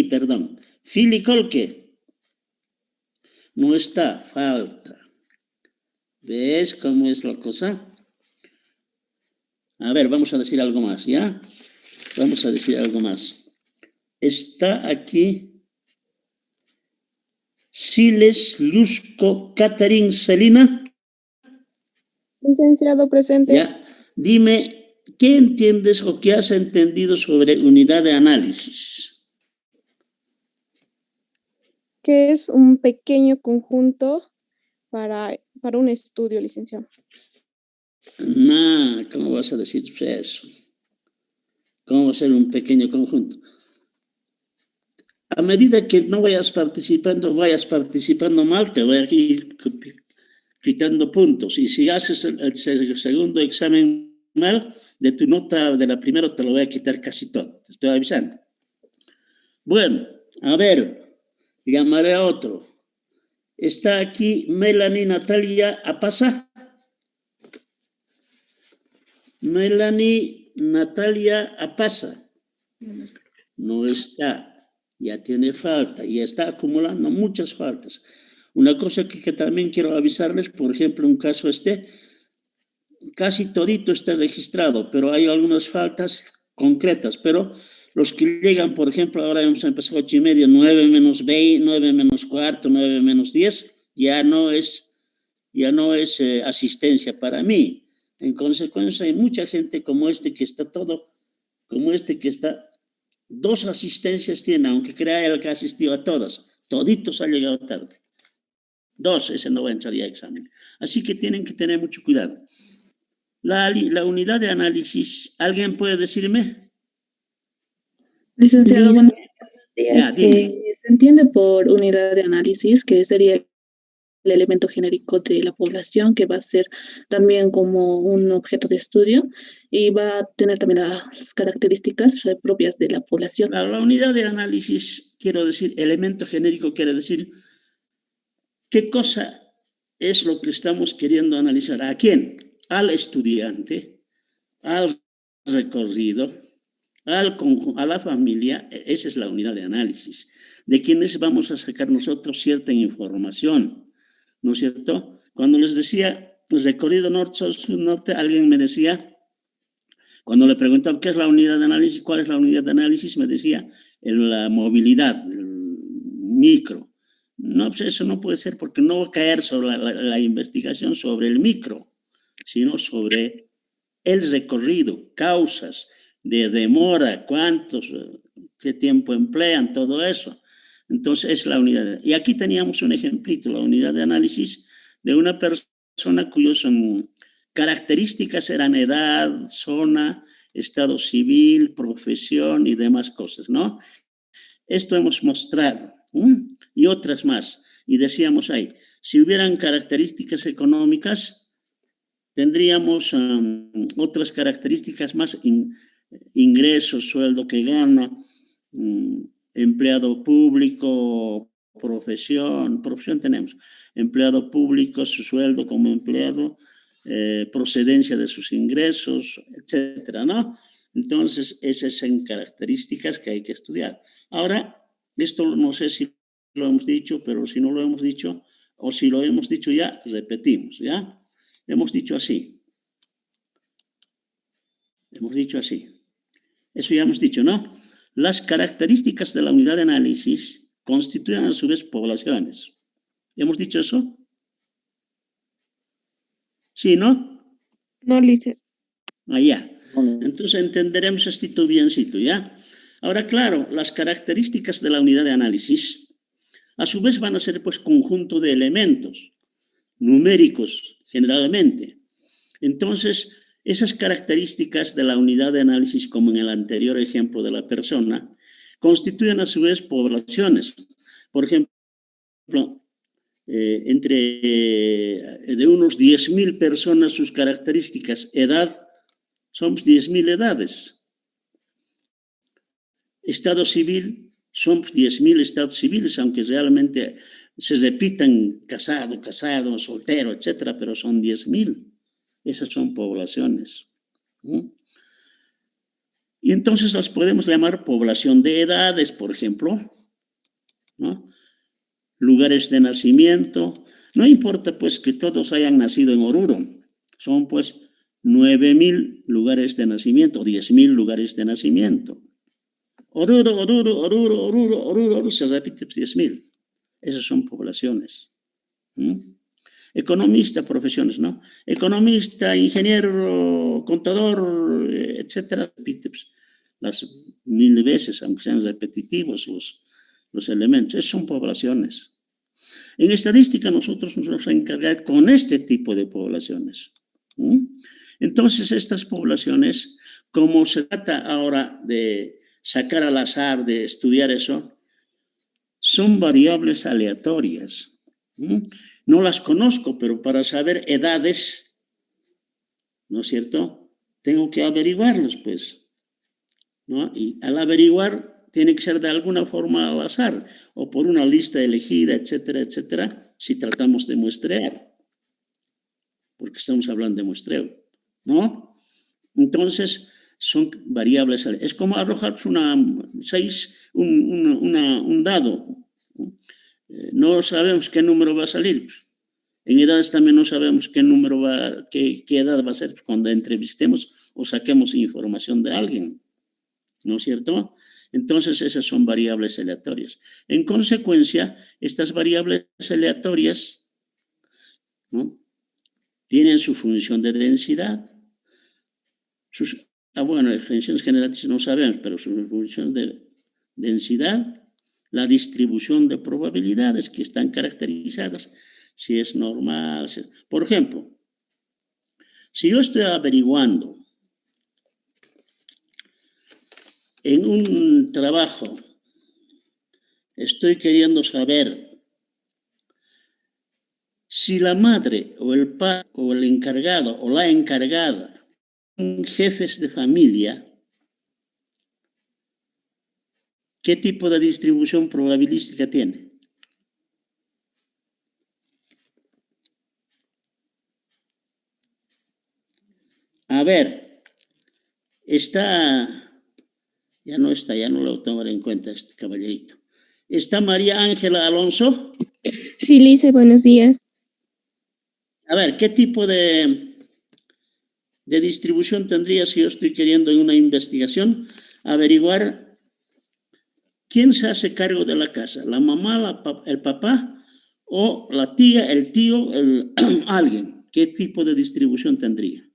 perdón. Fili Colque. No está, falta. ¿Ves cómo es la cosa? A ver, vamos a decir algo más, ¿ya? Vamos a decir algo más. Está aquí Siles Lusco Catarín Celina. Licenciado, presente. Ya, dime, ¿qué entiendes o qué has entendido sobre unidad de análisis? Que es un pequeño conjunto para un estudio, licenciado. No, ¿cómo vas a decir eso? ¿Cómo va a ser un pequeño conjunto? A medida que no vayas participando mal, te voy a ir quitando puntos. Y si haces el segundo examen mal, de tu nota de la primera te lo voy a quitar casi todo. Te estoy avisando. Bueno, a ver, llamaré a otro. Está aquí Melanie Natalia Apasa. Melanie Natalia Apasa. No está. Ya tiene falta. Y está acumulando muchas faltas. Una cosa que también quiero avisarles, por ejemplo, un caso casi todito está registrado, pero hay algunas faltas concretas, pero los que llegan, por ejemplo, ahora hemos empezado 8:30, 9 menos 20, 9 menos cuarto, 9 menos 10, ya no es asistencia para mí. En consecuencia, hay mucha gente como que está dos asistencias tiene, aunque crea él que asistió a todas, toditos ha llegado tarde. Dos, ese no va a entrar ya a examen. Así que tienen que tener mucho cuidado. La unidad de análisis, ¿alguien puede decirme? Licenciado, buenos días. Ya, se entiende por unidad de análisis que sería el elemento genérico de la población, que va a ser también como un objeto de estudio y va a tener también las características propias de la población. La unidad de análisis, quiero decir, elemento genérico quiere decir qué cosa es lo que estamos queriendo analizar. ¿A quién? Al estudiante, al recorrido, a la familia. Esa es la unidad de análisis, de quienes vamos a sacar nosotros cierta información, ¿no es cierto? Cuando les decía recorrido norte, sur, sur, norte, alguien me decía, cuando le preguntaba qué es la unidad de análisis, cuál es la unidad de análisis, me decía la movilidad, el micro. No, pues eso no puede ser porque no va a caer sobre la investigación sobre el micro, sino sobre el recorrido, causas de demora, qué tiempo emplean, todo eso. Entonces es la unidad. Y aquí teníamos un ejemplito, la unidad de análisis de una persona cuyas características eran edad, zona, estado civil, profesión y demás cosas, ¿no? Esto hemos mostrado, y otras más. Y decíamos ahí, si hubieran características económicas, tendríamos otras características más, ingresos, sueldo que gana, empleado público, profesión tenemos, empleado público, su sueldo como empleado, procedencia de sus ingresos, etcétera, ¿no? Entonces, esas son características que hay que estudiar. Ahora, esto no sé si lo hemos dicho, pero si no lo hemos dicho, o si lo hemos dicho ya, repetimos, ¿ya? Hemos dicho así. Eso ya hemos dicho, ¿no? Las características de la unidad de análisis constituyen a su vez poblaciones. ¿Hemos dicho eso? ¿Sí, no? No, licenciado. Ya. Entonces entenderemos esto biencito, ¿ya? Ahora, claro, las características de la unidad de análisis a su vez van a ser pues conjunto de elementos numéricos generalmente. Entonces, esas características de la unidad de análisis, como en el anterior ejemplo de la persona, constituyen a su vez poblaciones. Por ejemplo, de unos 10.000 personas, sus características, edad, somos 10.000 edades. Estado civil, somos 10.000 estados civiles, aunque realmente se repitan casado, soltero, etcétera, pero son 10.000. Esas son poblaciones. Y entonces las podemos llamar población de edades, por ejemplo, ¿no? Lugares de nacimiento. No importa pues que todos hayan nacido en Oruro. Son pues 9.000 lugares de nacimiento, 10.000 lugares de nacimiento. Oruro, Oruro, Oruro, Oruro, Oruro, Oruro, se repite 10.000. Esas son poblaciones. Economista, profesiones, ¿no? Economista, ingeniero, contador, etcétera, repite pues, las 1000 veces, aunque sean repetitivos los elementos. Esas son poblaciones. En estadística nosotros nos vamos a encargar con este tipo de poblaciones. Entonces estas poblaciones, como se trata ahora de sacar al azar, de estudiar eso, son variables aleatorias. No las conozco, pero para saber edades, ¿no es cierto? Tengo que averiguarlos, pues, ¿no? Y al averiguar tiene que ser de alguna forma al azar o por una lista elegida, etcétera, etcétera, si tratamos de muestrear, porque estamos hablando de muestreo, ¿no? Entonces, son variables. Es como arrojar un dado. No sabemos qué número va a salir. En edades también no sabemos qué edad va a ser cuando entrevistemos o saquemos información de alguien, ¿no es cierto? Entonces esas son variables aleatorias. En consecuencia, estas variables aleatorias, ¿no?, tienen su función de densidad. Funciones generales no sabemos, pero su función de densidad, la distribución de probabilidades que están caracterizadas, si es normal. Por ejemplo, si yo estoy averiguando en un trabajo, estoy queriendo saber si la madre o el padre o el encargado o la encargada son jefes de familia, ¿qué tipo de distribución probabilística tiene? A ver, ya no lo tomaré en cuenta este caballerito. ¿Está María Ángela Alonso? Sí, Lice, buenos días. A ver, ¿qué tipo de distribución tendría si yo estoy queriendo en una investigación averiguar quién se hace cargo de la casa? ¿La mamá, el papá o la tía, el tío, alguien? ¿Qué tipo de distribución tendría?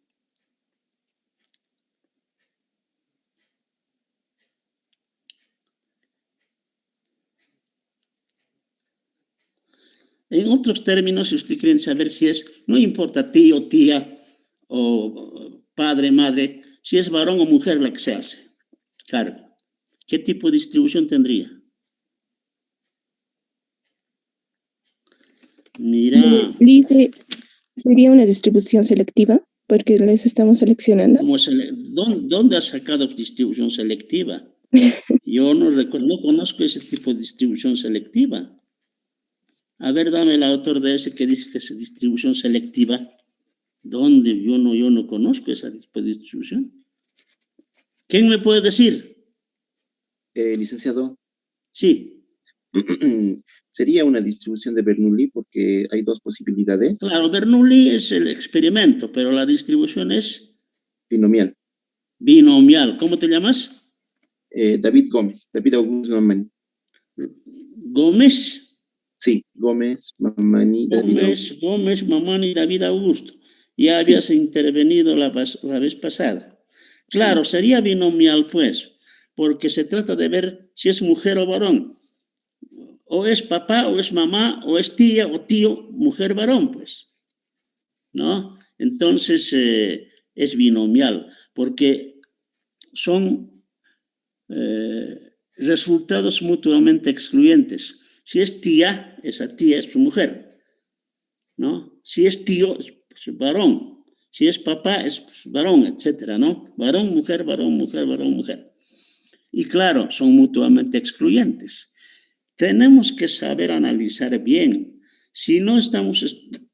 En otros términos, si usted quiere saber si no importa tío, tía o padre, madre, si es varón o mujer la que se hace cargo, ¿qué tipo de distribución tendría? Mira. Lice, ¿sería una distribución selectiva? Porque les estamos seleccionando. ¿Dónde has sacado distribución selectiva? Yo no conozco ese tipo de distribución selectiva. A ver, dame el autor de ese que dice que es distribución selectiva. ¿Dónde? Yo no conozco ese tipo de distribución. ¿Quién me puede decir? Licenciado. Sí. Sería una distribución de Bernoulli porque hay dos posibilidades. Claro, Bernoulli es el experimento, pero la distribución es binomial. Binomial. ¿Cómo te llamas? David Gómez, David Augusto Mamani. ¿Gómez? Sí, Gómez, Mamani, David Augusto. Gómez, Mamani, David Augusto. Ya habías intervenido la vez pasada. Claro, sí. Sería binomial, pues, porque se trata de ver si es mujer o varón. O es papá, o es mamá, o es tía, o tío, mujer, varón, pues. ¿No? Entonces, es binomial, porque son resultados mutuamente excluyentes. Si es tía, esa tía es su mujer, ¿no? Si es tío, es varón. Si es papá, es varón, etcétera, ¿no? Varón, mujer, varón, mujer, varón, mujer. Y claro, son mutuamente excluyentes. Tenemos que saber analizar bien. Si no estamos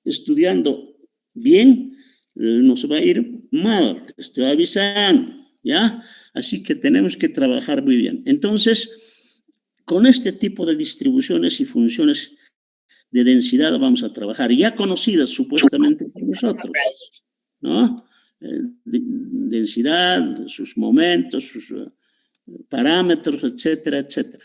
estudiando bien, nos va a ir mal. Te estoy avisando, ¿ya? Así que tenemos que trabajar muy bien. Entonces, con este tipo de distribuciones y funciones de densidad vamos a trabajar, ya conocidas supuestamente por nosotros, ¿no? Densidad, sus momentos, sus parámetros, etcétera, etcétera.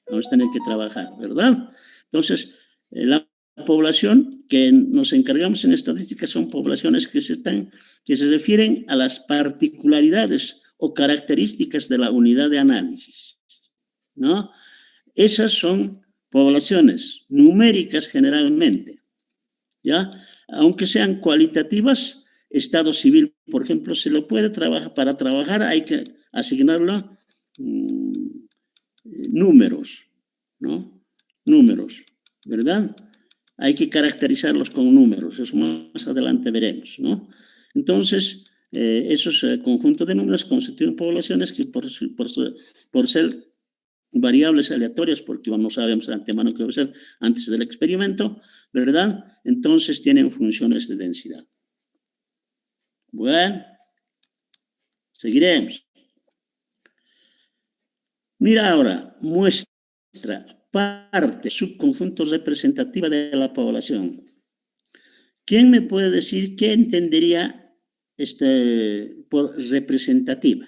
Vamos a tener que trabajar, ¿verdad? Entonces, la población que nos encargamos en estadística son poblaciones que se refieren a las particularidades o características de la unidad de análisis, ¿no? Esas son poblaciones numéricas generalmente, ¿ya? Aunque sean cualitativas, estado civil, por ejemplo, se lo puede trabajar. Para trabajar hay que asignarlo números, ¿no? Números, ¿verdad? Hay que caracterizarlos con números, eso más adelante veremos, ¿no? Entonces, esos conjuntos de números constituyen poblaciones que por ser variables aleatorias, porque no sabemos de antemano qué va a ser antes del experimento, ¿verdad? Entonces tienen funciones de densidad. Bueno, seguiremos. Mira ahora, muestra parte, subconjunto representativa de la población. ¿Quién me puede decir qué entendería por representativa?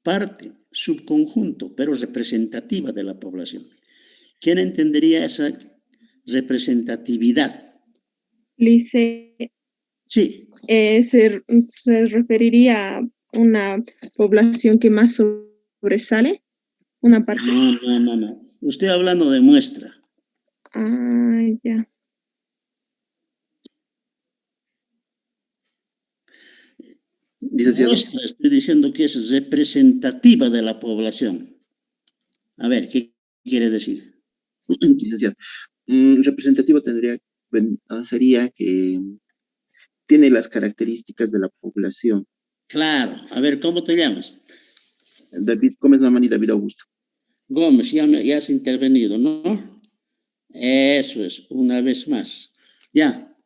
Parte, subconjunto, pero representativa de la población. ¿Quién entendería esa representatividad? Lice, Sí. se referiría a una población que más sobresale, una parte. No. Estoy hablando de muestra. Ah, ya. Licenciado. Muestra, estoy diciendo que es representativa de la población. A ver, ¿qué quiere decir? Licenciado. Representativo sería que tiene las características de la población. Claro. A ver, ¿cómo te llamas? David Gómez Mamani, David Augusto. Gómez, ya has intervenido, ¿no? Eso es, una vez más. Ya.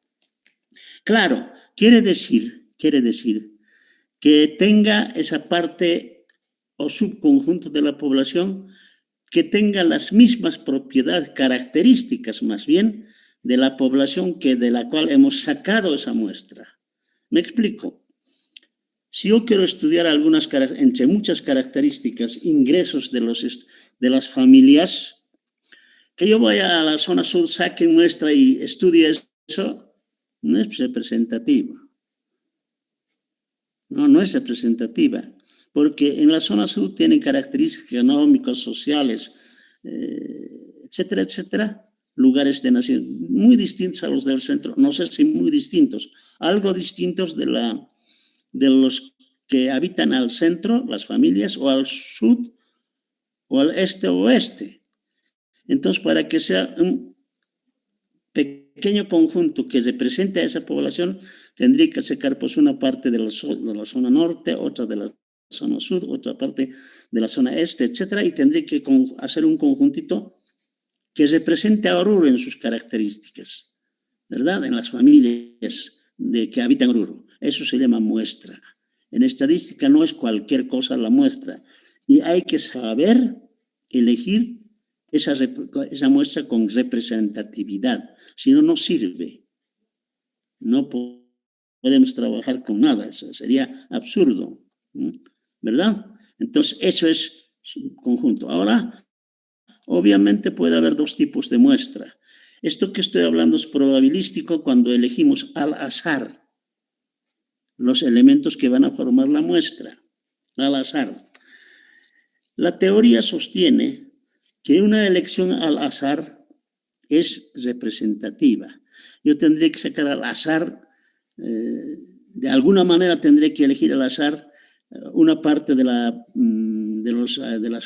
Claro, quiere decir que tenga esa parte o subconjunto de la población que tenga las mismas propiedades, características más bien, de la población de la cual hemos sacado esa muestra. ¿Me explico? Si yo quiero estudiar entre muchas características, ingresos de las familias, que yo vaya a la zona sur, saque muestra y estudie eso, no es representativa. No es representativa, porque en la zona sur tienen características económicas, sociales, etcétera, etcétera, lugares de nación muy distintos a los del centro, no sé si muy distintos, algo distintos de los que habitan al centro, las familias, o al sur, o al este o oeste. Entonces, para que sea un pequeño conjunto que represente a esa población, tendría que sacar pues una parte de la zona norte, otra de la zona sur, otra parte de la zona este, etcétera, y tendría que hacer un conjuntito que represente a Oruro en sus características, ¿verdad? En las familias que habitan Oruro. Eso se llama muestra. En estadística no es cualquier cosa la muestra, y hay que saber elegir esa muestra con representatividad, si no, no sirve. No podemos trabajar con nada, eso sería absurdo, ¿verdad? Entonces, eso es conjunto. Ahora, obviamente puede haber dos tipos de muestra. Esto que estoy hablando es probabilístico cuando elegimos al azar los elementos que van a formar la muestra, al azar. La teoría sostiene que una elección al azar es representativa. Yo tendré que sacar al azar, de alguna manera tendré que elegir al azar una parte de las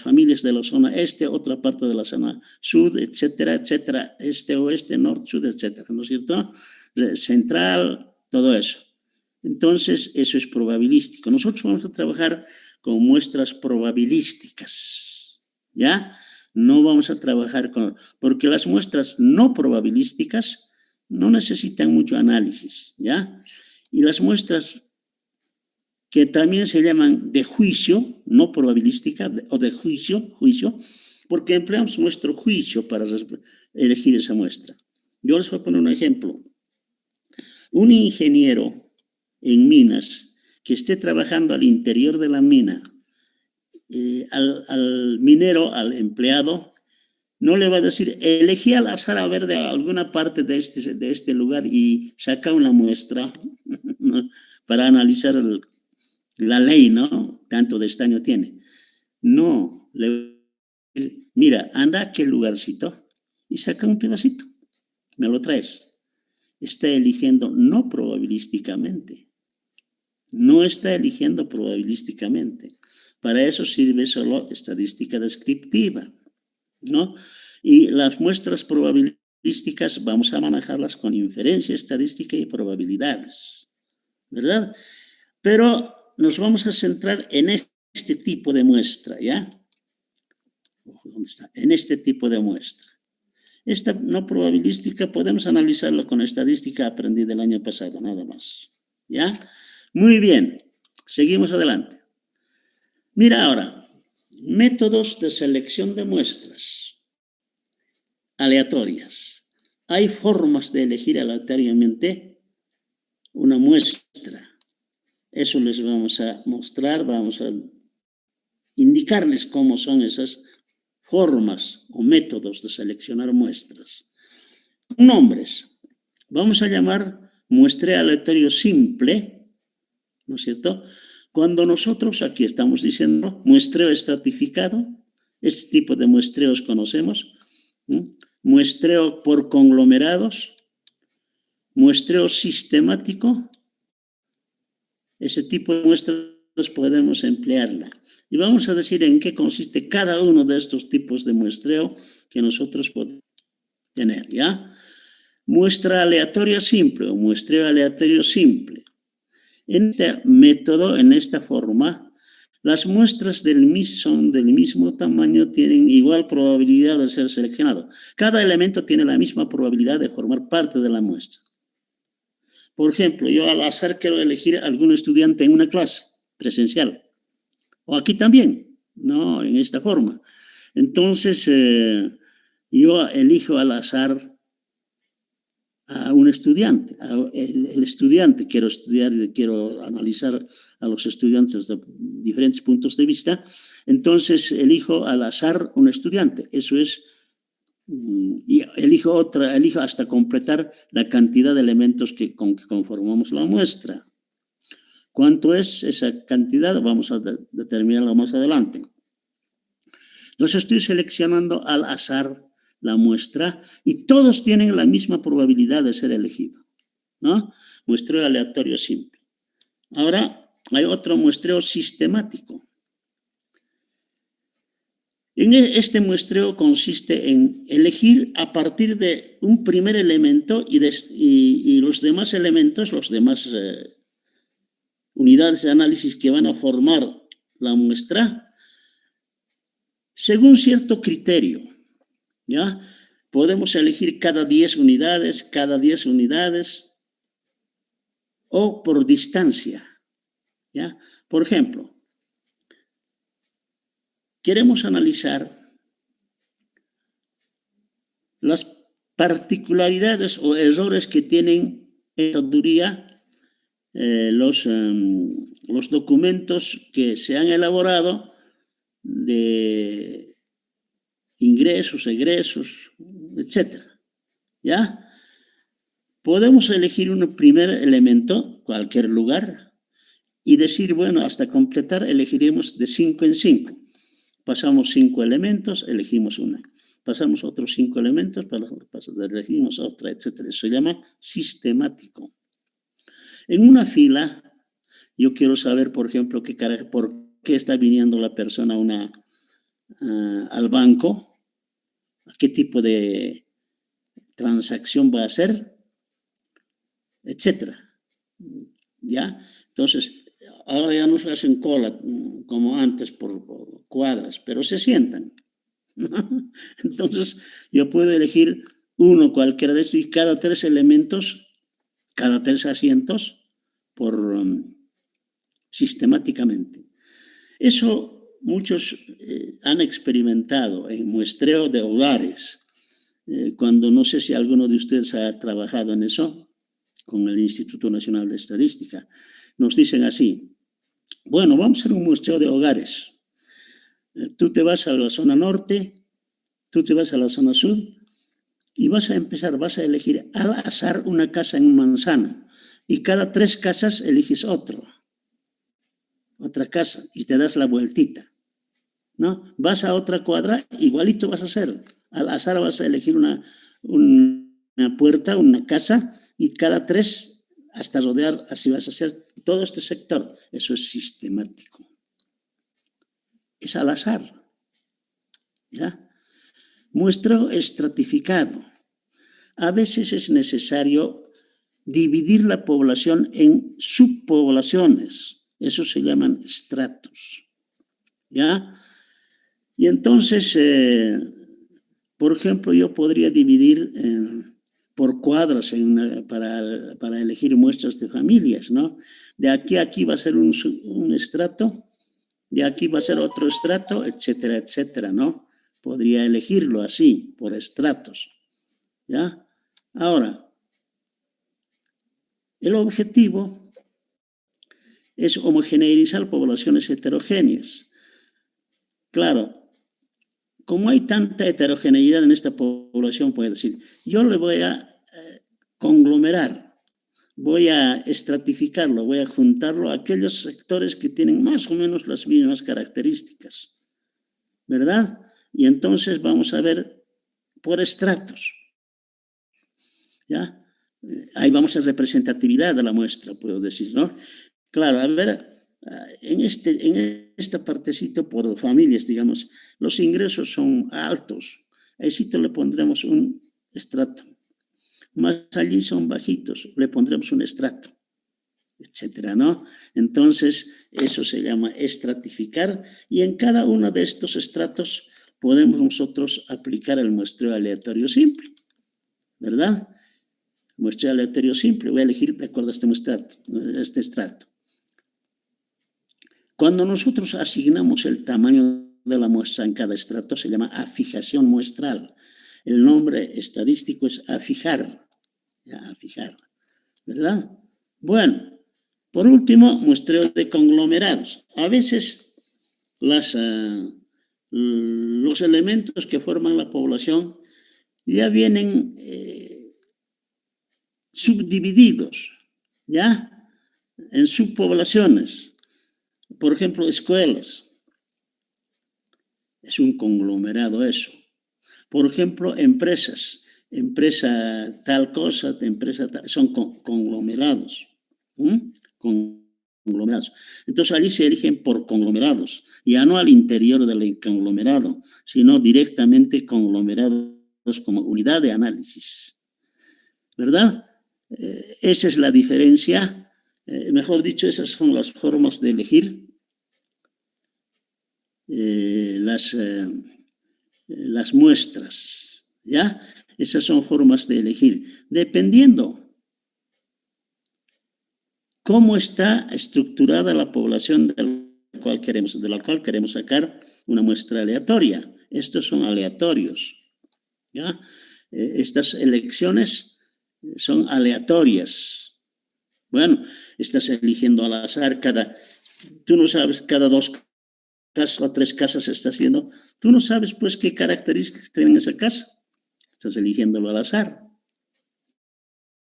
familias de la zona este, otra parte de la zona sur, etcétera, etcétera, este, oeste, norte, sur, etcétera, ¿no es cierto? Central, todo eso. Entonces, eso es probabilístico. Nosotros vamos a trabajar con muestras probabilísticas, ¿ya? No vamos a trabajar porque las muestras no probabilísticas no necesitan mucho análisis, ¿ya? Y las muestras que también se llaman de juicio, no probabilística, o de juicio, porque empleamos nuestro juicio para elegir esa muestra. Yo les voy a poner un ejemplo. Un ingeniero en minas que esté trabajando al interior de la mina, al minero, al empleado, no le va a decir, elegí al azar a ver de alguna parte de este lugar y saca una muestra, ¿no? Para analizar la ley, ¿no? Tanto de estaño tiene. No, mira, anda a aquel lugarcito y saca un pedacito, me lo traes. Está eligiendo no probabilísticamente. No está eligiendo probabilísticamente. Para eso sirve solo estadística descriptiva, ¿no? Y las muestras probabilísticas vamos a manejarlas con inferencia estadística y probabilidades, ¿verdad? Pero nos vamos a centrar en este tipo de muestra, ¿ya? ¿Dónde está? En este tipo de muestra. Esta no probabilística podemos analizarlo con estadística aprendida el año pasado, nada más, ¿ya? Muy bien, seguimos adelante. Mira ahora, métodos de selección de muestras aleatorias. Hay formas de elegir aleatoriamente una muestra. Eso les vamos a mostrar, vamos a indicarles cómo son esas formas o métodos de seleccionar muestras. Nombres. Vamos a llamar muestreo aleatorio simple, ¿no es cierto? Cuando nosotros aquí estamos diciendo muestreo estratificado, este tipo de muestreos conocemos, ¿no? Muestreo por conglomerados, muestreo sistemático, ese tipo de muestras podemos emplearla. Y vamos a decir en qué consiste cada uno de estos tipos de muestreo que nosotros podemos tener, ¿ya? Muestra aleatoria simple o muestreo aleatorio simple. En este método, en esta forma, las muestras son del mismo tamaño, tienen igual probabilidad de ser seleccionado. Cada elemento tiene la misma probabilidad de formar parte de la muestra. Por ejemplo, yo al azar quiero elegir a algún estudiante en una clase presencial. O aquí también, ¿no? En esta forma. Entonces, yo elijo al azar a un estudiante. El estudiante quiero estudiar, quiero analizar a los estudiantes de diferentes puntos de vista. Entonces, elijo al azar un estudiante. Eso es, y elijo hasta completar la cantidad de elementos con que conformamos la muestra. ¿Cuánto es esa cantidad? Vamos a determinarlo más adelante. Los estoy seleccionando al azar la muestra y todos tienen la misma probabilidad de ser elegido, ¿no? Muestreo aleatorio simple. Ahora hay otro muestreo sistemático. Este muestreo consiste en elegir a partir de un primer elemento y los demás elementos, los demás unidades de análisis que van a formar la muestra, según cierto criterio, ¿ya? Podemos elegir cada 10 unidades, o por distancia, ¿ya? Por ejemplo, queremos analizar las particularidades o errores que tienen en teoría los documentos que se han elaborado de ingresos, egresos, etc. ¿Ya? Podemos elegir un primer elemento, cualquier lugar, y decir, bueno, hasta completar elegiremos de 5 en 5. Pasamos 5 elementos, elegimos una. Pasamos otros 5 elementos, elegimos otra, etc. Eso se llama sistemático. En una fila, yo quiero saber, por ejemplo, por qué está viniendo la persona al banco, qué tipo de transacción va a hacer, etcétera. ¿Ya? Entonces, ahora ya no se hacen cola como antes por cuadras, pero se sientan, ¿no? Entonces, yo puedo elegir uno cualquiera de estos y cada 3 elementos, cada 3 asientos, sistemáticamente. Eso muchos han experimentado en muestreo de hogares. Cuando no sé si alguno de ustedes ha trabajado en eso, con el Instituto Nacional de Estadística, nos dicen así, bueno, vamos a hacer un muestreo de hogares. Tú te vas a la zona norte, tú te vas a la zona sur y vas a elegir al azar una casa en manzana y cada 3 casas eliges otra casa y te das la vueltita, ¿no? Vas a otra cuadra, igualito vas a hacer. Al azar vas a elegir una puerta, una casa y cada 3 hasta rodear, así vas a hacer todo este sector. Eso es sistemático. Es al azar, ¿ya? Muestreo estratificado. A veces es necesario dividir la población en subpoblaciones. Eso se llaman estratos, ¿ya? Y entonces, por ejemplo, yo podría dividir por cuadras para elegir muestras de familias, ¿no? De aquí a aquí va a ser un estrato, de aquí va a ser otro estrato, etcétera, etcétera, ¿no? Podría elegirlo así, por estratos, ¿ya? Ahora, el objetivo es homogeneizar poblaciones heterogéneas. Claro, como hay tanta heterogeneidad en esta población, puede decir, yo le voy a conglomerar, voy a estratificarlo, voy a juntarlo a aquellos sectores que tienen más o menos las mismas características, ¿verdad? Y entonces vamos a ver por estratos, ¿ya? Ahí vamos a representatividad de la muestra, puedo decir, ¿no? Claro, a ver, en esta partecita por familias, digamos, los ingresos son altos. Ahí sí le pondremos un estrato. Más allí son bajitos, le pondremos un estrato, etcétera, ¿no? Entonces, eso se llama estratificar y en cada uno de estos estratos podemos nosotros aplicar el muestreo aleatorio simple, ¿verdad? Muestreo aleatorio simple, voy a elegir de acuerdo a este estrato. Cuando nosotros asignamos el tamaño de la muestra en cada estrato, se llama afijación muestral. El nombre estadístico es afijar, ya, afijar, ¿verdad? Bueno, por último, muestreo de conglomerados. A veces los elementos que forman la población ya vienen subdivididos, ¿ya? En subpoblaciones. Por ejemplo, escuelas. Es un conglomerado eso. Por ejemplo, empresas. Empresa tal cosa, empresa tal, son conglomerados. Conglomerados. Entonces, allí se eligen por conglomerados. Ya no al interior del conglomerado, sino directamente conglomerados como unidad de análisis. ¿Verdad? Esa es la diferencia. Mejor dicho, esas son las formas de elegir las muestras, ¿ya? Esas son formas de elegir, dependiendo cómo está estructurada la población de la cual queremos sacar una muestra aleatoria. Estos son aleatorios, ¿ya? Estas elecciones son aleatorias. Bueno, estás eligiendo al azar tú no sabes, cada 2 casas o 3 casas estás haciendo, tú no sabes pues qué características tiene esa casa, estás eligiéndolo al azar,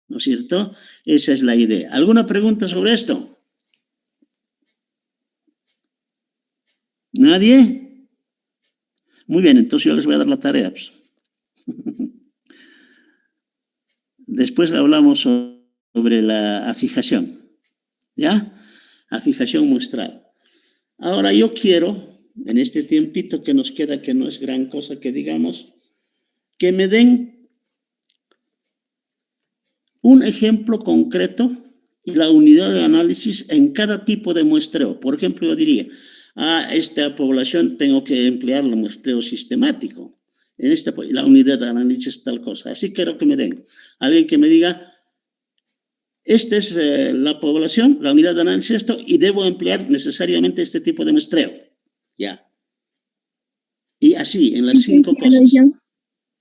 ¿no es cierto? Esa es la idea. ¿Alguna pregunta sobre esto? ¿Nadie? Muy bien, entonces yo les voy a dar la tarea. Pues. Después hablamos sobre la afijación, ¿ya? Afijación muestral. Ahora yo quiero, en este tiempito que nos queda, que no es gran cosa que digamos, que me den un ejemplo concreto y la unidad de análisis en cada tipo de muestreo. Por ejemplo, yo diría, a esta población tengo que emplear el muestreo sistemático. la unidad de análisis tal cosa. Así quiero que me den. Alguien que me diga, esta es la población, la unidad de análisis esto, y debo emplear necesariamente este tipo de muestreo. Ya. Y así, en las 5 cosas.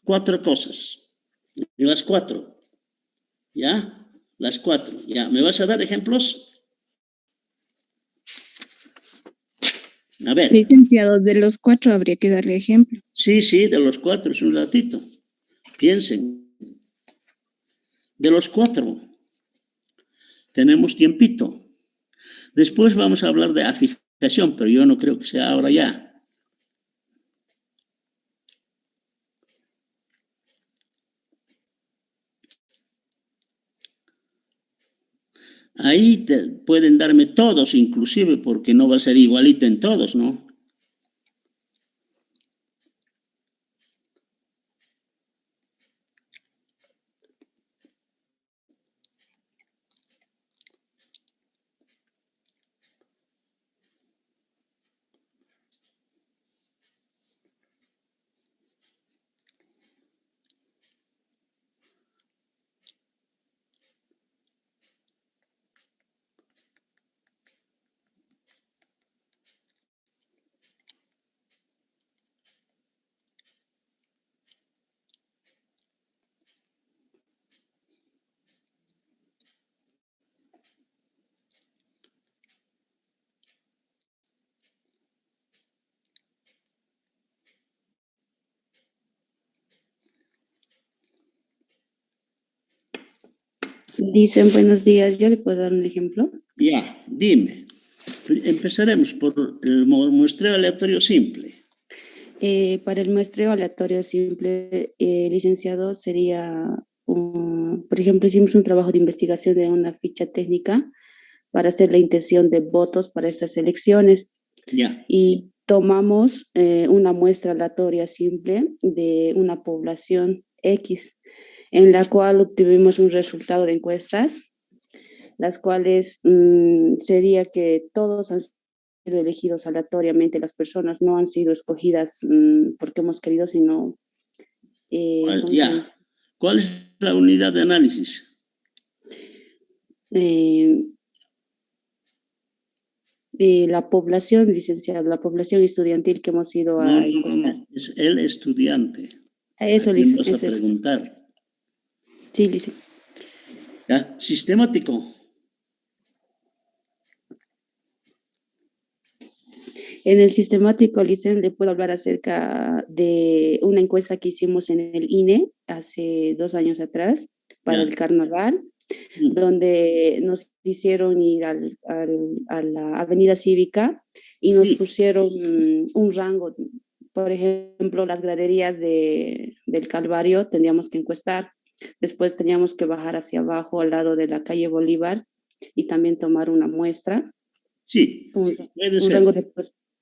4 cosas. En las 4. ¿Ya? Las 4. ¿Ya? ¿Me vas a dar ejemplos? A ver. Licenciado, de los 4 habría que darle ejemplo. Sí, de los 4, es un ratito. Piensen. De los 4. Tenemos tiempito. Después vamos a hablar de afijación, pero yo no creo que sea ahora ya. Ahí pueden darme todos, inclusive, porque no va a ser igualito en todos, ¿no? Dicen buenos días, ¿yo le puedo dar un ejemplo? Ya, dime. Empezaremos por el muestreo aleatorio simple. Para el muestreo aleatorio simple, licenciado, sería, por ejemplo, hicimos un trabajo de investigación de una ficha técnica para hacer la intención de votos para estas elecciones. Ya. Y tomamos una muestra aleatoria simple de una población X, en la cual obtuvimos un resultado de encuestas, las cuales sería que todos han sido elegidos aleatoriamente, las personas no han sido escogidas porque hemos querido, sino... ya. ¿Cuál es la unidad de análisis? La población, licenciado, la población estudiantil que hemos ido a encuestar. No, es el estudiante. Eso, ¿A quién vas a licenciado. preguntar? Sí, licenciado. ¿Ya? Sistemático. En el sistemático, licenciado, le puedo hablar acerca de una encuesta que hicimos en el INE hace 2 años atrás para el carnaval, donde nos hicieron ir a la avenida cívica y nos pusieron un rango. Por ejemplo, las graderías del Calvario tendríamos que encuestar. Después teníamos que bajar hacia abajo al lado de la calle Bolívar y también tomar una muestra. Sí, puede ser.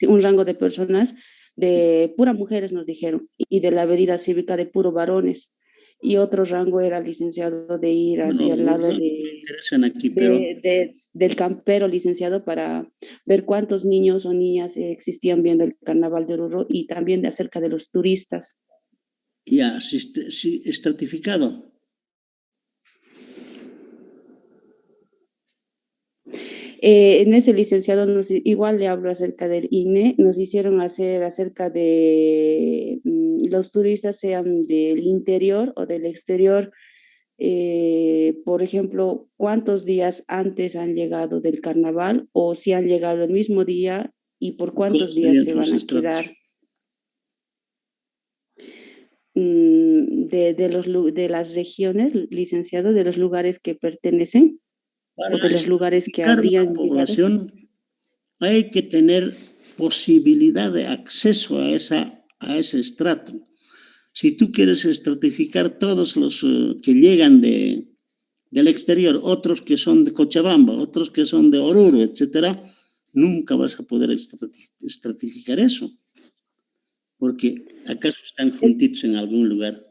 Un rango de personas, de puras mujeres nos dijeron, y de la avenida cívica de puro varones. Y otro rango era, licenciado, de ir hacia el lado del campero, licenciado, para ver cuántos niños o niñas existían viendo el carnaval de Oruro, y también de acerca de los turistas. Ya, sí, estratificado. En ese, licenciado, igual le hablo acerca del INE, nos hicieron hacer acerca de los turistas, sean del interior o del exterior. Por ejemplo, cuántos días antes han llegado del carnaval, o si han llegado el mismo día y por cuántos días se van a quedar. De las regiones, licenciado, de los lugares que pertenecen. Para o de los lugares que habrían población llegado. Hay que tener posibilidad de acceso a ese estrato. Si tú quieres estratificar todos los que llegan del exterior, otros que son de Cochabamba, otros que son de Oruro, etcétera, nunca vas a poder estratificar eso. Porque ¿acaso están juntitos en algún lugar?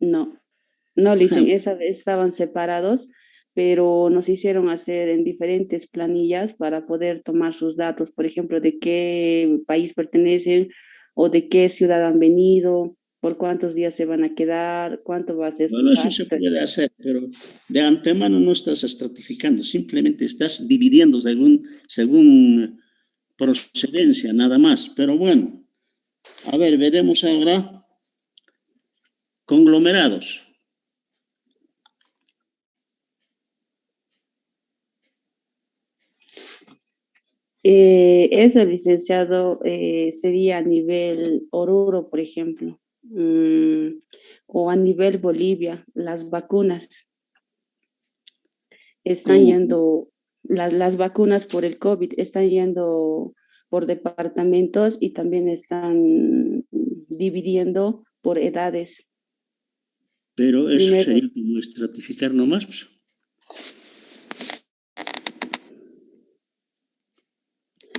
No, estaban separados, pero nos hicieron hacer en diferentes planillas para poder tomar sus datos, por ejemplo, de qué país pertenecen o de qué ciudad han venido, por cuántos días se van a quedar, cuánto va a ser su Bueno, eso se gasto. puede hacer, pero de antemano no estás estratificando, simplemente estás dividiendo según procedencia, nada más. Pero bueno, a ver, veremos ahora conglomerados. Eso, licenciado, sería a nivel Oruro, por ejemplo, o a nivel Bolivia, las vacunas. Están ¿Cómo? yendo, las vacunas por el COVID están yendo por departamentos y también están dividiendo por edades. Pero eso Primero, sería como estratificar nomás, pues.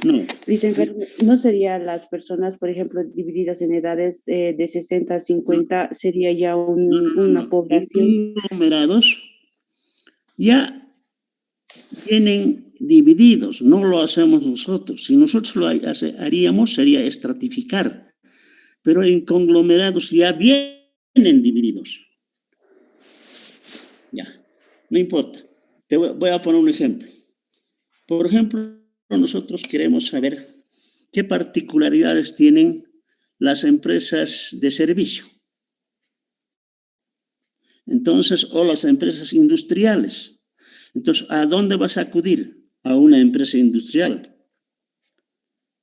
No, licenciado, ¿no serían las personas, por ejemplo, divididas en edades de 60 a 50, sería ya una en población? conglomerados ya vienen divididos, no lo hacemos nosotros. Si nosotros lo haríamos, sería estratificar, pero en conglomerados ya vienen divididos. Ya, no importa. Te voy a poner un ejemplo. Por ejemplo, nosotros queremos saber qué particularidades tienen las empresas de servicio. Entonces, o las empresas industriales. Entonces, ¿a dónde vas a acudir? A una empresa industrial.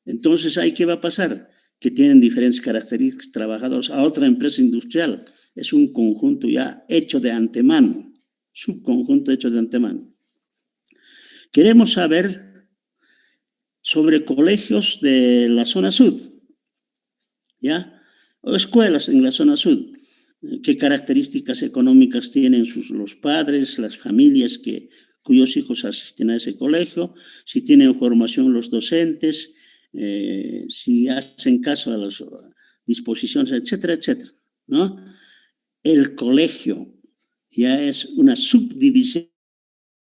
Entonces, ¿ahí qué va a pasar? Que tienen diferentes características trabajadores a otra empresa industrial. Es un conjunto ya hecho de antemano, subconjunto hecho de antemano. Queremos saber sobre colegios de la zona sur, ¿ya? O escuelas en la zona sur. ¿Qué características económicas tienen los padres, las familias cuyos hijos asisten a ese colegio? Si tienen formación los docentes, si hacen caso a las disposiciones, etcétera, etcétera, ¿no? El colegio ya es una subdivisión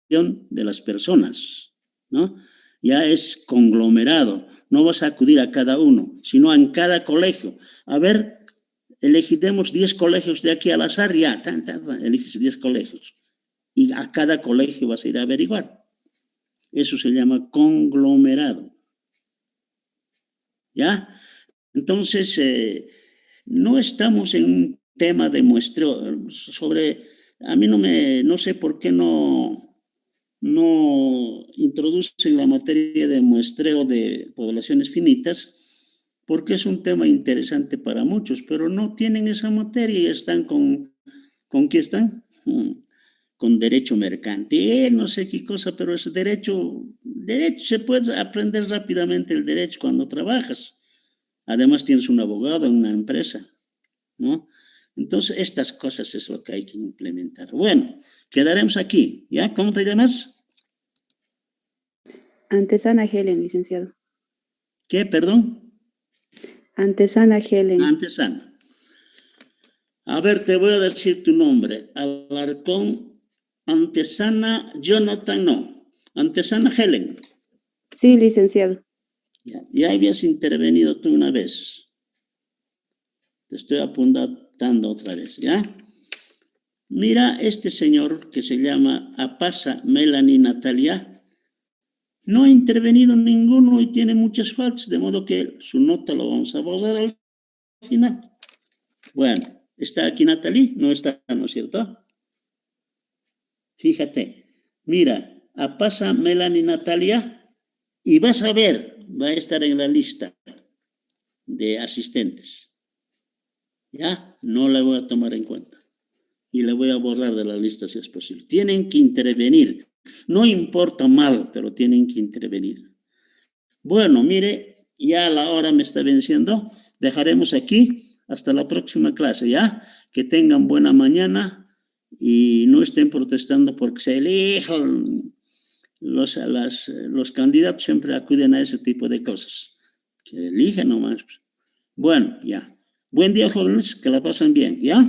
de las personas, ¿no? Ya es conglomerado. No vas a acudir a cada uno, sino en cada colegio. A ver, elegiremos 10 colegios de aquí al azar, ya, eliges 10 colegios. Y a cada colegio vas a ir a averiguar. Eso se llama conglomerado. ¿Ya? Entonces, no estamos en un tema de muestreo sobre... A mí no sé por qué no introducen la materia de muestreo de poblaciones finitas, porque es un tema interesante para muchos, pero no tienen esa materia y están ¿con qué están? Con derecho mercantil, no sé qué cosa, pero es derecho, se puede aprender rápidamente el derecho cuando trabajas. Además tienes un abogado en una empresa, ¿no? Entonces, estas cosas es lo que hay que implementar. Bueno, quedaremos aquí, ¿ya? ¿Cómo te llamas? Antesana Helen, licenciado. ¿Qué, perdón? Antesana Helen. Antesana. A ver, te voy a decir tu nombre. Alarcón, Antesana, Jonathan, no. Antesana Helen. Sí, licenciado. Ya habías intervenido tú una vez. Te estoy apuntando otra vez, ¿ya? Mira, este señor que se llama Apasa Melanie Natalia, no ha intervenido ninguno y tiene muchas faltas, de modo que su nota lo vamos a borrar al final. Bueno, ¿está aquí Natalie? No está, ¿no es cierto? Fíjate, mira, Apasa Melanie Natalia y vas a ver, va a estar en la lista de asistentes. ¿Ya? No la voy a tomar en cuenta. Y la voy a borrar de la lista si es posible. Tienen que intervenir. No importa mal, pero tienen que intervenir. Bueno, mire, ya la hora me está venciendo. Dejaremos aquí hasta la próxima clase, ¿ya? Que tengan buena mañana y no estén protestando porque se elijan. Los candidatos siempre acuden a ese tipo de cosas. Que eligen nomás. Bueno, ya. Buen día, jóvenes, que la pasen bien, ¿ya?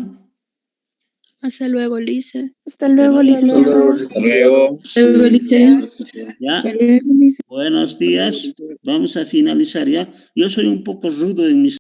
Hasta luego, Lice. Hasta luego, licenciado. Hasta luego. ¿Ya? Hasta luego, licenciado. Buenos días. Vamos a finalizar, ¿ya? Yo soy un poco rudo en mis